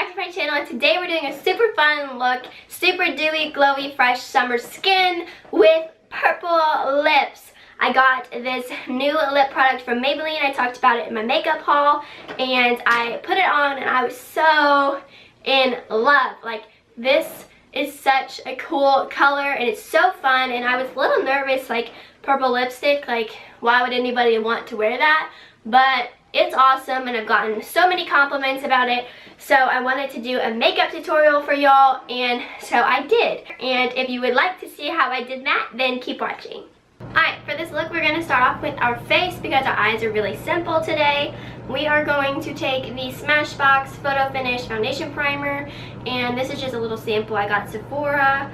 back to my channel, and today we're doing a super fun look, super dewy, glowy, fresh summer skin with purple lips. I got this new lip product from Maybelline. I talked about it in my makeup haul, and I put it on and I was so in love. Like, this is such a cool color and it's so fun, and I was a little nervous, like, purple lipstick, like, why would anybody want to wear that? But it's awesome, and I've gotten so many compliments about it, so I wanted to do a makeup tutorial for y'all, and so I did. And if you would like to see how I did that, then keep watching. Alright, for this look we're going to start off with our face because our eyes are really simple today. We are going to take the Smashbox Photo Finish Foundation Primer, and this is just a little sample I got at Sephora,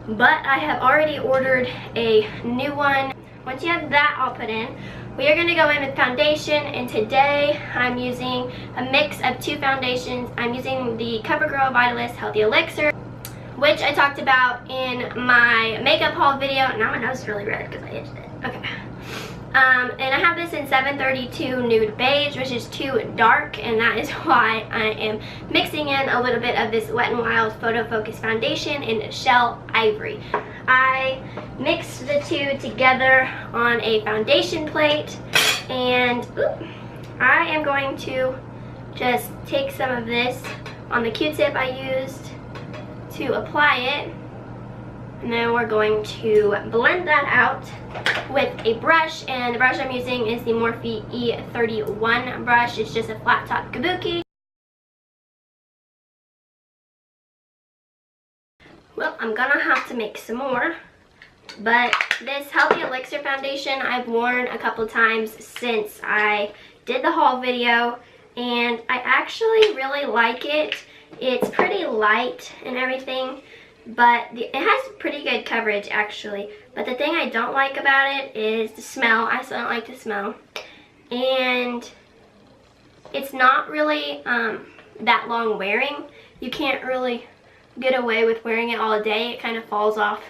but I have already ordered a new one. Once you have that all put in, we are going to go in with foundation, and today I'm using a mix of two foundations. I'm using the CoverGirl Vitalist Healthy Elixir, which I talked about in my makeup haul video. Now my nose is really red because I itched it. Okay. And I have this in 732 Nude Beige, which is too dark, and that is why I am mixing in a little bit of this Wet n Wild Photo Focus Foundation in Shell Ivory. I mixed the two together on a foundation plate, and I am going to just take some of this on the Q-tip I used to apply it, and then we're going to blend that out with a brush, and the brush I'm using is the Morphe E31 brush. It's just a flat top kabuki. Well, I'm gonna have to make some more, but this Healthy Elixir foundation I've worn a couple times since I did the haul video, and I actually really like it. It's pretty light and everything, but it has pretty good coverage actually. But the thing I don't like about it is the smell. I still don't like the smell, and it's not really that long wearing. You can't really get away with wearing it all day. It kind of falls off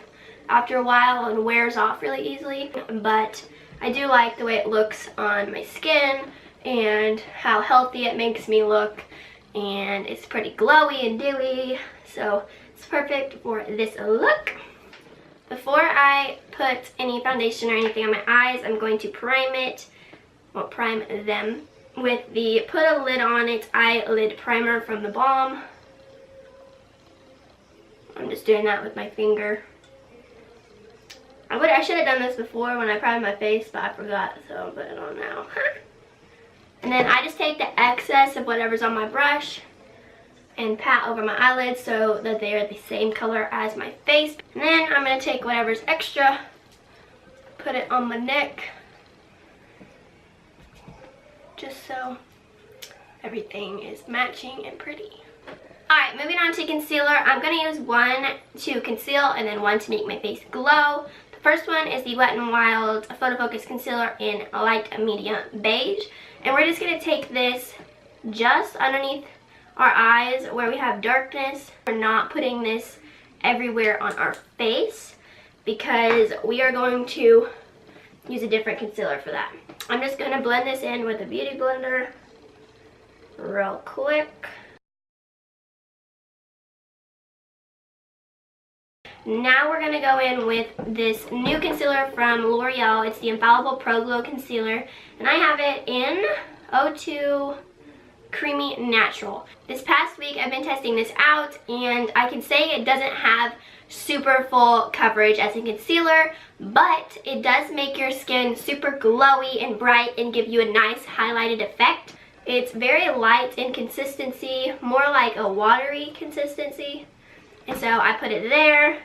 after a while and wears off really easily, but I do like the way it looks on my skin and how healthy it makes me look, and it's pretty glowy and dewy, so it's perfect for this look. Before I put any foundation or anything on my eyes, I'm going to prime them with the Put a Lid on It eyelid primer from the Balm. I'm just doing that with my finger. I should have done this before when I primed my face, but I forgot, so I'm putting it on now. And then I just take the excess of whatever's on my brush and pat over my eyelids so that they are the same color as my face. And then I'm going to take whatever's extra, put it on my neck, just so everything is matching and pretty. Alright, moving on to concealer. I'm going to use one to conceal and then one to make my face glow. The first one is the Wet n Wild Photo Focus Concealer in light medium beige. And we're just going to take this just underneath our eyes where we have darkness. We're not putting this everywhere on our face because we are going to use a different concealer for that. I'm just going to blend this in with a beauty blender real quick. Now we're going to go in with this new concealer from L'Oreal. It's the Infallible Pro Glow Concealer, and I have it in 02 Creamy Natural. This past week I've been testing this out, and I can say it doesn't have super full coverage as a concealer, but it does make your skin super glowy and bright and give you a nice highlighted effect. It's very light in consistency, more like a watery consistency, and so I put it there,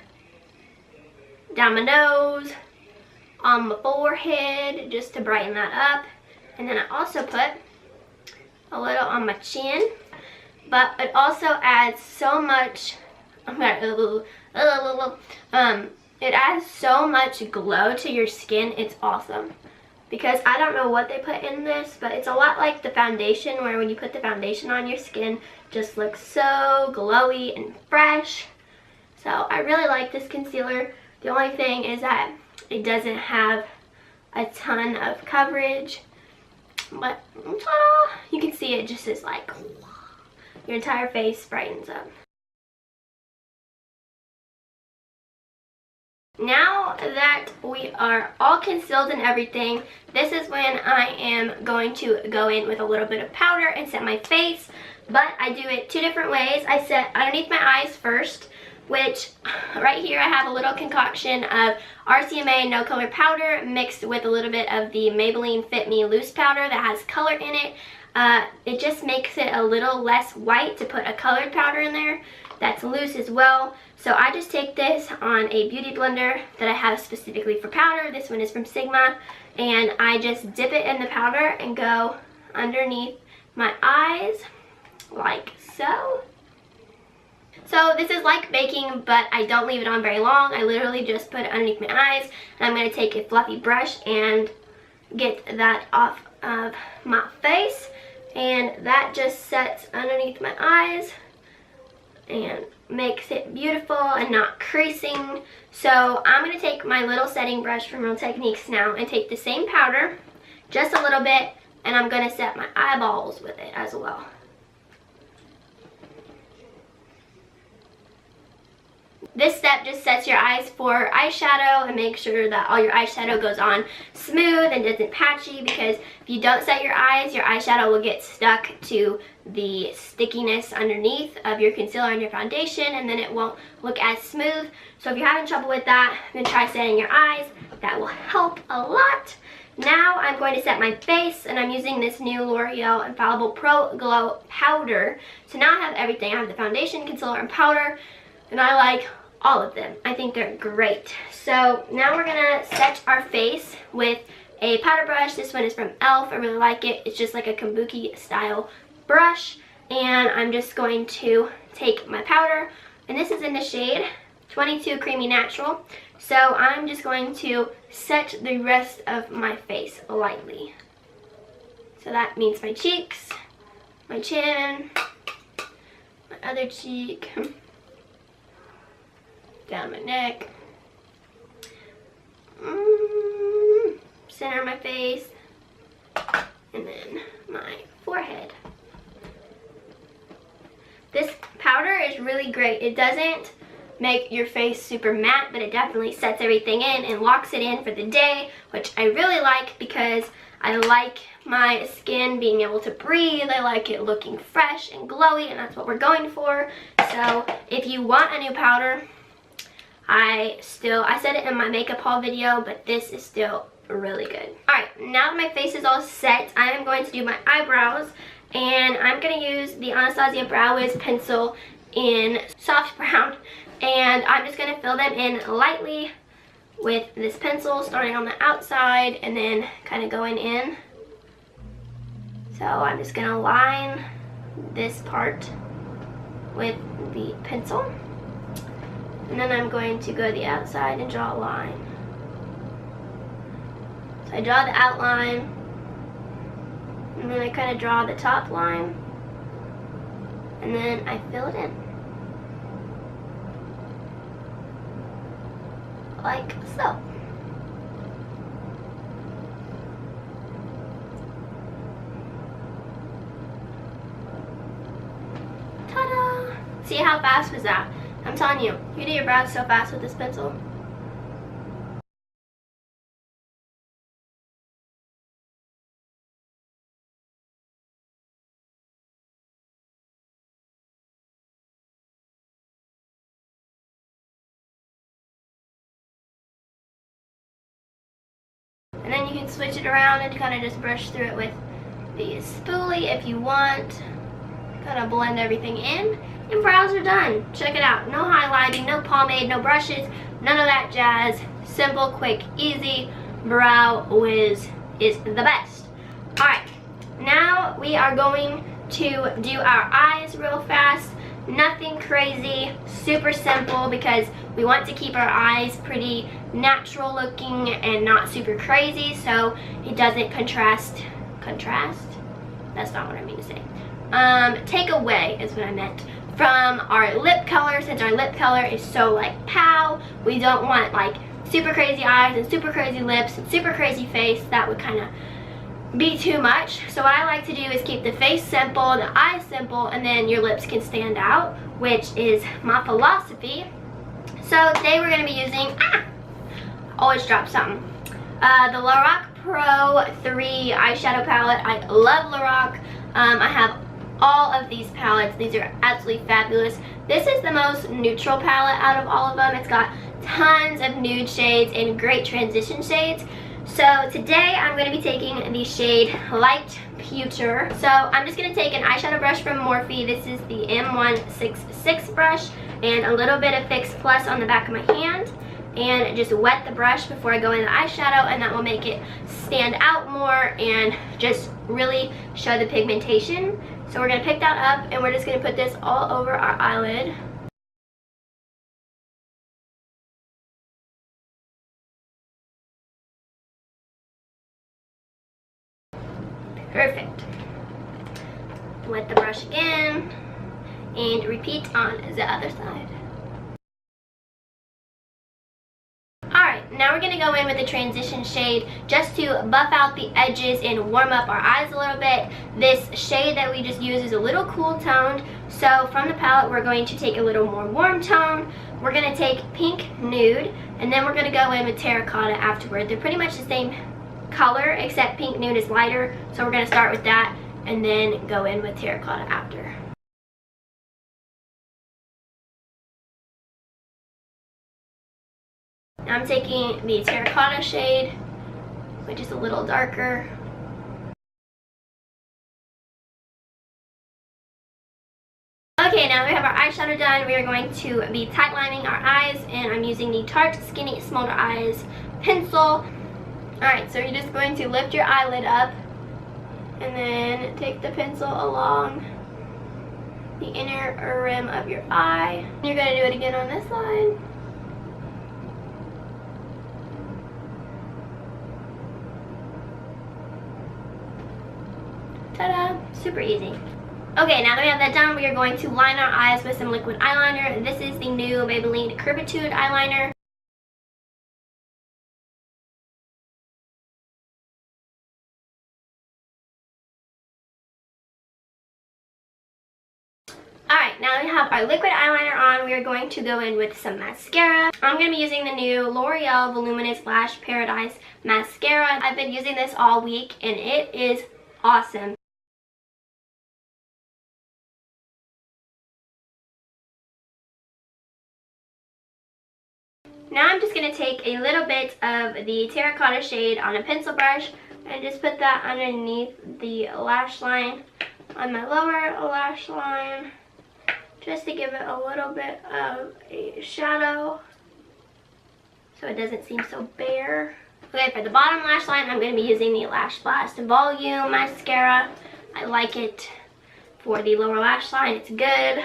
down my nose, on my forehead, just to brighten that up. And then I also put a little on my chin, but it also adds so much, it adds so much glow to your skin. It's awesome, because I don't know what they put in this, but it's a lot like the foundation, where when you put the foundation on, your skin just looks so glowy and fresh. So I really like this concealer. The only thing is that it doesn't have a ton of coverage, but ta-da! You can see it just is like your entire face brightens up. Now that we are all concealed and everything, this is when I am going to go in with a little bit of powder and set my face. But I do it two different ways. I set underneath my eyes first, which right here I have a little concoction of RCMA no color powder mixed with a little bit of the Maybelline Fit Me loose powder that has color in it. It just makes it a little less white to put a colored powder in there that's loose as well. So I just take this on a beauty blender that I have specifically for powder. This one is from Sigma, and I just dip it in the powder and go underneath my eyes like so. So this is like baking, but I don't leave it on very long. I literally just put it underneath my eyes, and I'm going to take a fluffy brush and get that off of my face, and that just sets underneath my eyes and makes it beautiful and not creasing. So I'm going to take my little setting brush from Real Techniques now and take the same powder, just a little bit, and I'm going to set my eyeballs with it as well. This step just sets your eyes for eyeshadow and makes sure that all your eyeshadow goes on smooth and isn't patchy, because if you don't set your eyes, your eyeshadow will get stuck to the stickiness underneath of your concealer and your foundation, and then it won't look as smooth. So if you're having trouble with that, then try setting your eyes. That will help a lot. Now I'm going to set my face, and I'm using this new L'Oreal Infallible Pro Glow powder. So now I have everything. I have the foundation, concealer, and powder, and I like all of them. I think they're great. So now we're gonna set our face with a powder brush. This one is from e.l.f. I really like it. It's just like a kabuki style brush, and I'm just going to take my powder, and this is in the shade 22 Creamy Natural. So I'm just going to set the rest of my face lightly. So that means my cheeks, my chin, my other cheek, down my neck, center of my face, and then my forehead. This powder is really great. It doesn't make your face super matte, but it definitely sets everything in and locks it in for the day, which I really like because I like my skin being able to breathe. I like it looking fresh and glowy, and that's what we're going for. So if you want a new powder, I said it in my makeup haul video, but this is still really good. Alright, now that my face is all set, I am going to do my eyebrows, and I'm going to use the Anastasia Brow Wiz pencil in soft brown, and I'm just going to fill them in lightly with this pencil, starting on the outside and then kind of going in. So I'm just going to line this part with the pencil. And then I'm going to go to the outside and draw a line. So I draw the outline, and then I kind of draw the top line, and then I fill it in. Like so. Ta-da! See how fast was that? I'm telling you, you do your brows so fast with this pencil. And then you can switch it around and kind of just brush through it with the spoolie if you want. Kind of blend everything in. And brows are done. Check it out. No highlighting, no pomade, no brushes, none of that jazz. Simple, quick, easy. Brow Wiz is the best. Alright, now we are going to do our eyes real fast. Nothing crazy, super simple, because we want to keep our eyes pretty natural looking and not super crazy, so it doesn't contrast. That's not what I mean to say. Take away is what I meant from our lip color, since our lip color is so like pow. We don't want like super crazy eyes and super crazy lips and super crazy face. That would kind of be too much. So what I like to do is keep the face simple, the eyes simple, and then your lips can stand out, which is my philosophy. So today we're going to be using, always drop something, the Lorac Pro 3 eyeshadow palette. I love Lorac. I have all of these palettes. These are absolutely fabulous. This is the most neutral palette out of all of them. It's got tons of nude shades and great transition shades. So today I'm going to be taking the shade Light Pewter. So I'm just going to take an eyeshadow brush from Morphe. This is the M166 brush, and a little bit of Fix Plus on the back of my hand, and just wet the brush before I go in the eyeshadow, and that will make it stand out more and just really show the pigmentation. So we're going to pick that up, and we're just going to put this all over our eyelid. Perfect. Wet the brush again, and repeat on the other side. Alright, now we're going to go in with a transition shade just to buff out the edges and warm up our eyes a little bit. This shade that we just used is a little cool toned, so from the palette we're going to take a little more warm tone. We're going to take Pink Nude, and then we're going to go in with Terracotta afterward. They're pretty much the same color, except Pink Nude is lighter, so we're going to start with that and then go in with Terracotta after. Now I'm taking the Terracotta shade, which is a little darker. Okay, now that we have our eyeshadow done, we are going to be tight lining our eyes, and I'm using the Tarte Skinny Smolder Eyes pencil. Alright, so you're just going to lift your eyelid up and then take the pencil along the inner rim of your eye. You're going to do it again on this side. Ta-da! Super easy. Okay, now that we have that done, we are going to line our eyes with some liquid eyeliner. This is the new Maybelline Curvitude eyeliner. Alright, now that we have our liquid eyeliner on, we are going to go in with some mascara. I'm going to be using the new L'Oreal Voluminous Lash Paradise Mascara. I've been using this all week, and it is awesome. Now I'm just going to take a little bit of the Terracotta shade on a pencil brush and just put that underneath the lash line on my lower lash line, just to give it a little bit of a shadow so it doesn't seem so bare. Okay, for the bottom lash line, I'm going to be using the Lash Blast Volume Mascara. I like it for the lower lash line. It's good.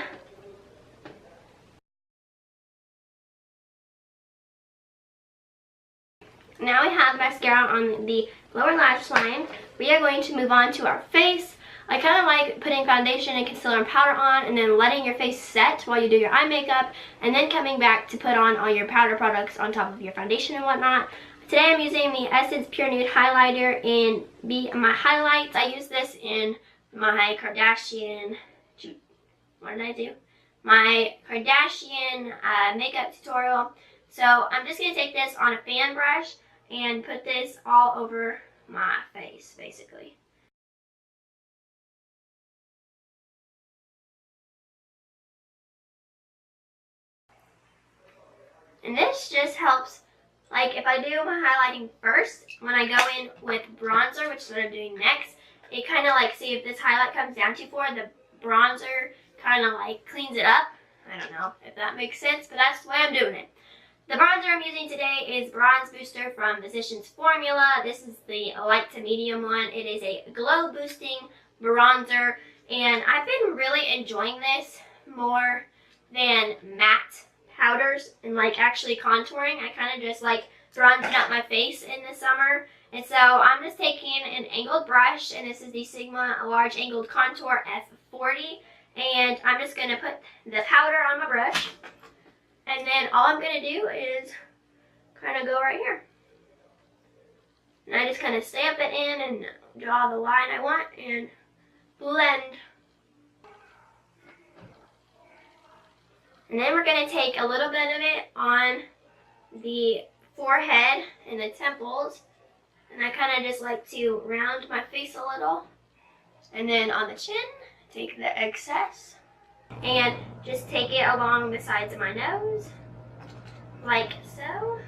Now we have mascara on the lower lash line. We are going to move on to our face. I kind of like putting foundation and concealer and powder on, and then letting your face set while you do your eye makeup, and then coming back to put on all your powder products on top of your foundation and whatnot. Today I'm using the Essence Pure Nude Highlighter in Be My Highlights. I use this in my Kardashian, what did I do? My Kardashian makeup tutorial. So I'm just going to take this on a fan brush and put this all over my face, basically. And this just helps, like if I do my highlighting first, when I go in with bronzer, which is what I'm doing next, it kind of like, see if this highlight comes down too far, the bronzer kind of like cleans it up. I don't know if that makes sense, but that's the way I'm doing it. The bronzer I'm using today is Bronze Booster from Physicians Formula. This is the light to medium one. It is a glow boosting bronzer, and I've been really enjoying this more than matte powders and like actually contouring. I kind of just like bronzing up my face in the summer. And so I'm just taking an angled brush, and this is the Sigma Large Angled Contour F40. And I'm just going to put the powder on my brush. And then all I'm going to do is kind of go right here. And I just kind of stamp it in and draw the line I want and blend. And then we're going to take a little bit of it on the forehead and the temples. And I kind of just like to round my face a little. And then on the chin, take the excess and just take it along the sides of my nose, like so.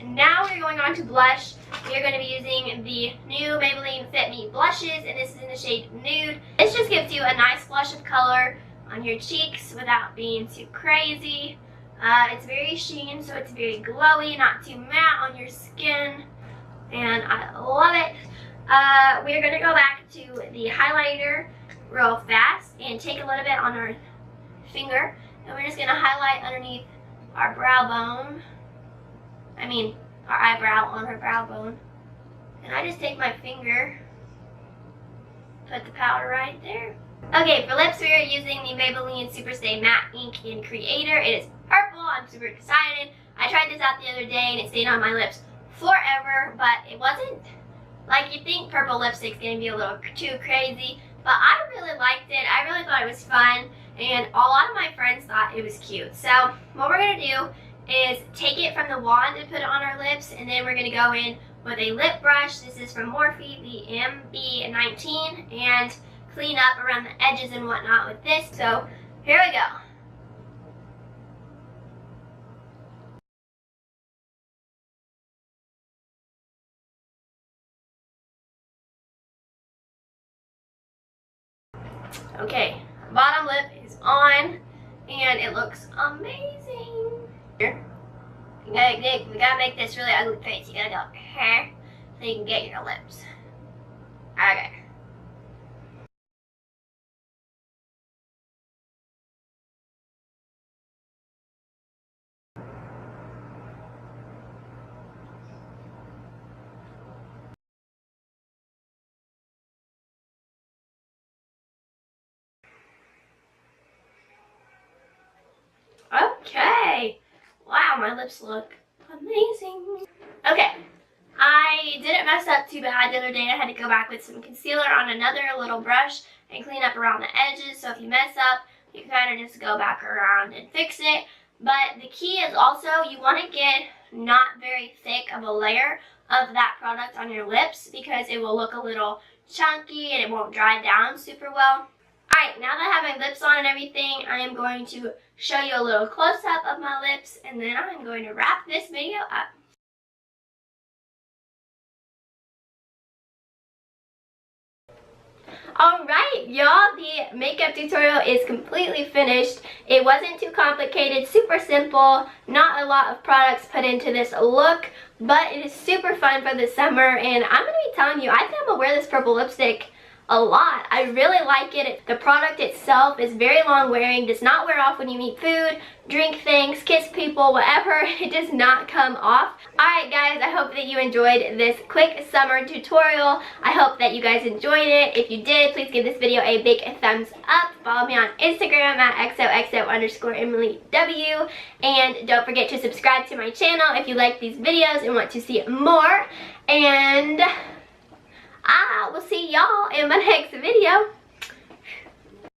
And now we're going on to blush. We're going to be using the new Maybelline Fit Me blushes, and this is in the shade Nude. This just gives you a nice flush of color on your cheeks without being too crazy. It's very sheen, so it's very glowy, not too matte on your skin, and I love it. We're going to go back to the highlighter real fast and take a little bit on our finger, and we're just going to highlight underneath our brow bone. Our eyebrow on her brow bone. And I just take my finger, put the powder right there. Okay, for lips we are using the Maybelline Superstay Matte Ink in Creator. It is purple. I'm super excited. I tried this out the other day and it stayed on my lips forever, but it wasn't like you think purple lipstick's gonna be a little too crazy. But I really liked it. I really thought it was fun, and a lot of my friends thought it was cute. So what we're gonna do is take it from the wand and put it on our lips, and then we're going to go in with a lip brush. This is from Morphe, the MB19, and clean up around the edges and whatnot with this. So here we go. Okay, bottom lip is on, and it looks amazing. Here. We gotta make this really ugly face. You gotta go here so you can get your lips. Okay. Okay. Wow, my lips look amazing. Okay, I didn't mess up too bad the other day. I had to go back with some concealer on another little brush and clean up around the edges. So if you mess up, you can kind of just go back around and fix it. But the key is also you want to get not very thick of a layer of that product on your lips, because it will look a little chunky and it won't dry down super well. Alright, now that I have my lips on and everything, I am going to show you a little close-up of my lips, and then I'm going to wrap this video up. Alright, y'all, the makeup tutorial is completely finished. It wasn't too complicated, super simple, not a lot of products put into this look, but it is super fun for the summer, and I'm going to be telling you, I think I'm going to wear this purple lipstick a lot. I really like it. The product itself is very long wearing, does not wear off when you eat food, drink things, kiss people, whatever. It does not come off. Alright guys, I hope that you enjoyed this quick summer tutorial. I hope that you guys enjoyed it. If you did, please give this video a big thumbs up. Follow me on Instagram at XOXOEmily, and don't forget to subscribe to my channel if you like these videos and want to see more. And I will see y'all in my next video.